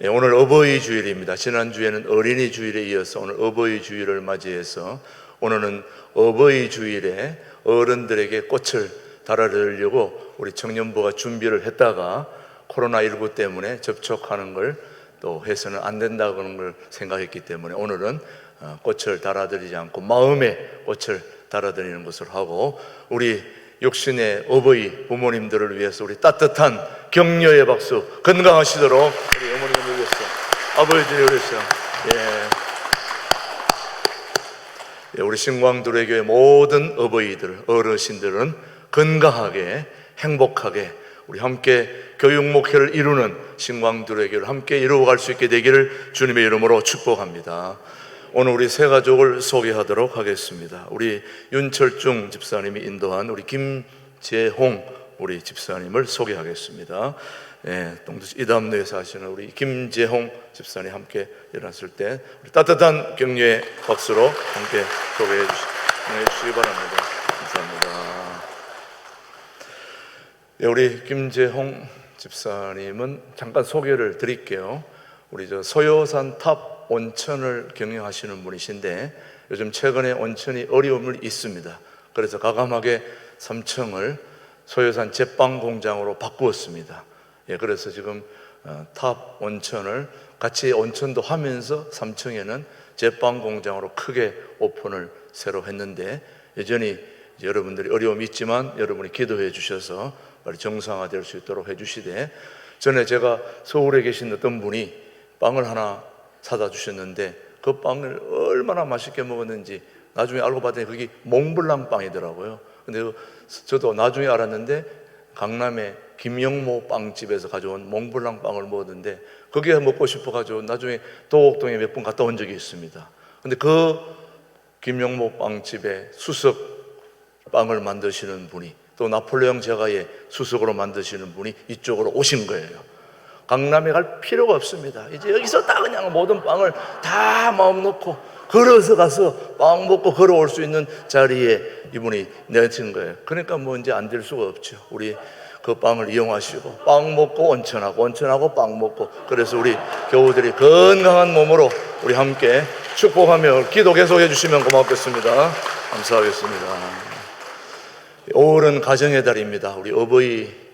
예, 오늘 어버이 주일입니다. 지난주에는 어린이 주일에 이어서 오늘 어버이 주일을 맞이해서 오늘은 어버이 주일에 어른들에게 꽃을 달아드리려고 우리 청년부가 준비를 했다가 코로나19 때문에 접촉하는 걸 또 해서는 안 된다는 걸 생각했기 때문에 오늘은 꽃을 달아드리지 않고 마음의 꽃을 달아드리는 것을 하고 우리 육신의 어버이 부모님들을 위해서 우리 따뜻한 격려의 박수 건강하시도록 우리 어머님을 위해서 아버지를 위해서 예, 우리 신광두레교의 모든 어버이들 어르신들은 건강하게 행복하게 우리 함께 교육 목회를 이루는 신광두레교를 함께 이루어갈 수 있게 되기를 주님의 이름으로 축복합니다. 오늘 우리 세 가족을 소개하도록 하겠습니다. 우리 윤철중 집사님이 인도한 우리 김재홍 우리 집사님을 소개하겠습니다. 이담로에서 하시는 우리 김재홍 집사님 함께 일어났을 때 우리 따뜻한 격려의 박수로 함께 소개해 주시기 바랍니다. 감사합니다. 우리 김재홍 집사님은 잠깐 소개를 드릴게요. 우리 소요산 탑 온천을 경영하시는 분이신데 요즘 최근에 온천이 어려움이 있습니다. 그래서 과감하게 3층을 소요산 제빵 공장으로 바꾸었습니다. 그래서 지금 탑 온천을 같이 온천도 하면서 3층에는 제빵 공장으로 크게 오픈을 새로 했는데, 여전히 여러분들이 어려움이 있지만 여러분이 기도해 주셔서 빨리 정상화될 수 있도록 해주시되, 전에 제가 서울에 계신 어떤 분이 빵을 하나 사다 주셨는데 그 빵을 얼마나 맛있게 먹었는지 나중에 알고 봤더니 그게 몽블랑 빵이더라고요. 근데 저도 나중에 알았는데 강남의 김영모 빵집에서 가져온 몽블랑 빵을 먹었는데 그게 먹고 싶어가지고 나중에 도곡동에 몇 번 갔다 온 적이 있습니다. 근데 그 김영모 빵집에 수석 빵을 만드시는 분이, 또 나폴레옹 제과의 수석으로 만드시는 분이 이쪽으로 오신 거예요. 강남에 갈 필요가 없습니다. 이제 여기서 다 그냥 모든 빵을 다 마음 놓고 걸어서 가서 빵 먹고 걸어올 수 있는 자리에 이분이 내신 거예요. 그러니까 뭐 이제 안 될 수가 없죠. 우리 그 빵을 이용하시고 빵 먹고 온천하고 온천하고 빵 먹고, 그래서 우리 교우들이 건강한 몸으로 우리 함께 축복하며 기도 계속해 주시면 고맙겠습니다. 감사하겠습니다. 5월은 가정의 달입니다. 우리 어버이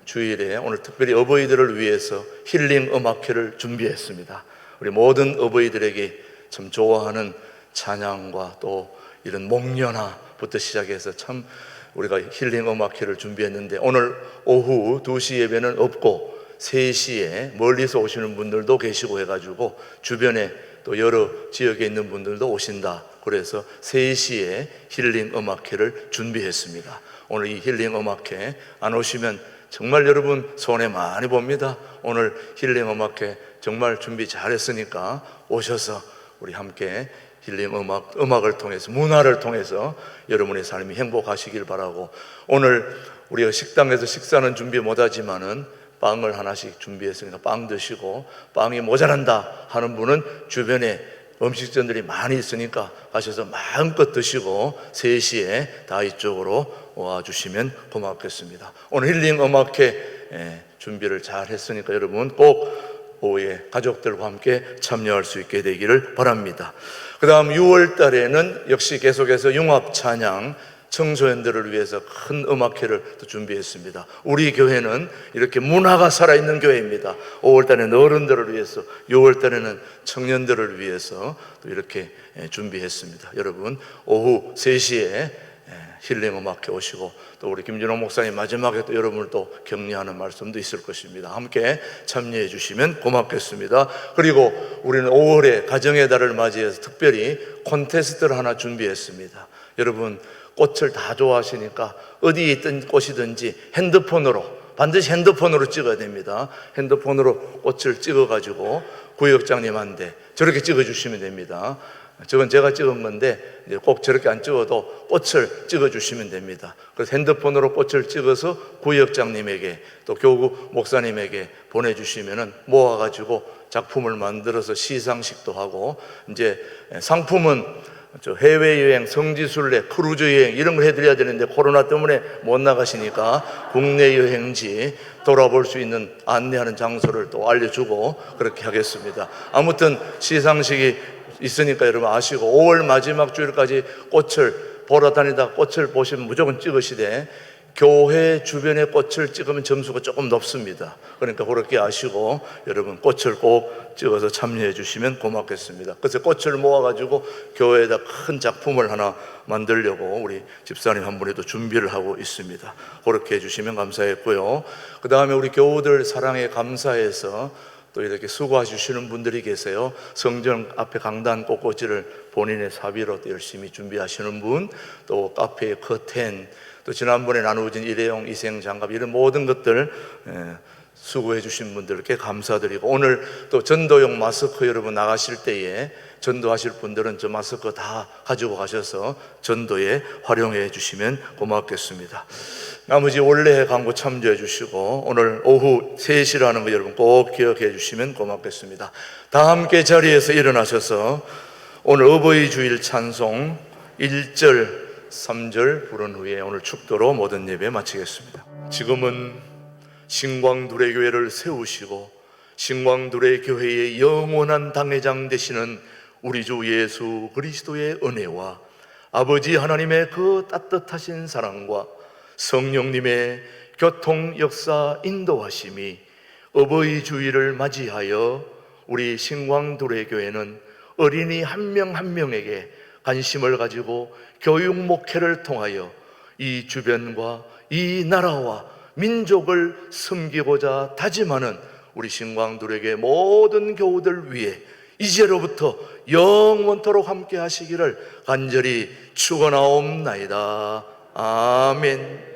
주일에 오늘 특별히 어버이들을 위해서 힐링 음악회를 준비했습니다. 우리 모든 어버이들에게 참 좋아하는 찬양과 또 이런 목련화부터 시작해서 참 우리가 힐링 음악회를 준비했는데, 오늘 오후 2시 예배는 없고 3시에 멀리서 오시는 분들도 계시고 해가지고 주변에 또 여러 지역에 있는 분들도 오신다. 그래서 3시에 힐링 음악회를 준비했습니다. 오늘 이 힐링 음악회 안 오시면 정말 여러분 손해 많이 봅니다. 오늘 힐링 음악회 정말 준비 잘했으니까 오셔서 우리 함께 힐링 음악을 통해서, 문화를 통해서 여러분의 삶이 행복하시길 바라고, 오늘 우리가 식당에서 식사는 준비 못하지만은 빵을 하나씩 준비했으니까 빵 드시고, 빵이 모자란다 하는 분은 주변에 음식점들이 많이 있으니까 가셔서 마음껏 드시고 3시에 다 이쪽으로 와주시면 고맙겠습니다. 오늘 힐링 음악회 준비를 잘 했으니까 여러분 꼭 오후에 가족들과 함께 참여할 수 있게 되기를 바랍니다. 그 다음 6월 달에는 역시 계속해서 융합 찬양, 청소년들을 위해서 큰 음악회를 또 준비했습니다. 우리 교회는 이렇게 문화가 살아있는 교회입니다. 5월 달에는 어른들을 위해서, 6월 달에는 청년들을 위해서 또 이렇게 준비했습니다. 여러분 오후 3시에 힐링 음악회 오시고, 또 우리 김준호 목사님 마지막에 또 여러분을 또 격려하는 말씀도 있을 것입니다. 함께 참여해 주시면 고맙겠습니다. 그리고 우리는 5월에 가정의 달을 맞이해서 특별히 콘테스트를 하나 준비했습니다. 여러분 꽃을 다 좋아하시니까 어디에 있던 꽃이든지 반드시 핸드폰으로 찍어야 됩니다. 핸드폰으로 꽃을 찍어가지고 구역장님한테 저렇게 찍어주시면 됩니다. 저건 제가 찍은 건데 꼭 저렇게 안 찍어도 꽃을 찍어주시면 됩니다. 그래서 핸드폰으로 꽃을 찍어서 구역장님에게 또 교구 목사님에게 보내주시면은 모아가지고 작품을 만들어서 시상식도 하고, 이제 상품은 해외여행, 성지순례, 크루즈 여행 이런 걸 해드려야 되는데 코로나 때문에 못 나가시니까 국내 여행지 돌아볼 수 있는 안내하는 장소를 또 알려주고 그렇게 하겠습니다. 아무튼 시상식이 있으니까 여러분 아시고 5월 마지막 주일까지 꽃을 보러 다니다 꽃을 보시면 무조건 찍으시되, 교회 주변에 꽃을 찍으면 점수가 조금 높습니다. 그러니까 그렇게 아시고 여러분 꽃을 꼭 찍어서 참여해 주시면 고맙겠습니다. 그래서 꽃을 모아가지고 교회에다 큰 작품을 하나 만들려고 우리 집사님 한 분이 또 준비를 하고 있습니다. 그렇게 해주시면 감사했고요. 그 다음에 우리 교우들 사랑에 감사해서 또 이렇게 수고하시는 분들이 계세요. 성전 앞에 강단 꽃꽂이를 본인의 사비로 또 열심히 준비하시는 분, 또 카페의 커튼, 또 지난번에 나누어진 일회용 위생 장갑, 이런 모든 것들 수고해 주신 분들께 감사드리고, 오늘 또 전도용 마스크 여러분 나가실 때에 전도하실 분들은 저 마스크 다 가지고 가셔서 전도에 활용해 주시면 고맙겠습니다. 나머지 원래 광고 참조해 주시고 오늘 오후 3시라는 거 여러분 꼭 기억해 주시면 고맙겠습니다. 다 함께 자리에서 일어나셔서 오늘 어버이 주일 찬송 1절 3절 부른 후에 오늘 축도로 모든 예배 마치겠습니다. 지금은 신광두레 교회를 세우시고 신광두레 교회의 영원한 당회장 되시는 우리 주 예수 그리스도의 은혜와 아버지 하나님의 그 따뜻하신 사랑과 성령님의 교통 역사 인도하심이 어버이 주일을 맞이하여 우리 신광두레 교회는 어린이 한 명 한 명에게 관심을 가지고 교육 목회를 통하여 이 주변과 이 나라와 민족을 섬기고자 다짐하는 우리 신광두레교회 모든 교우들 위해 이제로부터 영원토록 함께 하시기를 간절히 축원하옵나이다. 아멘.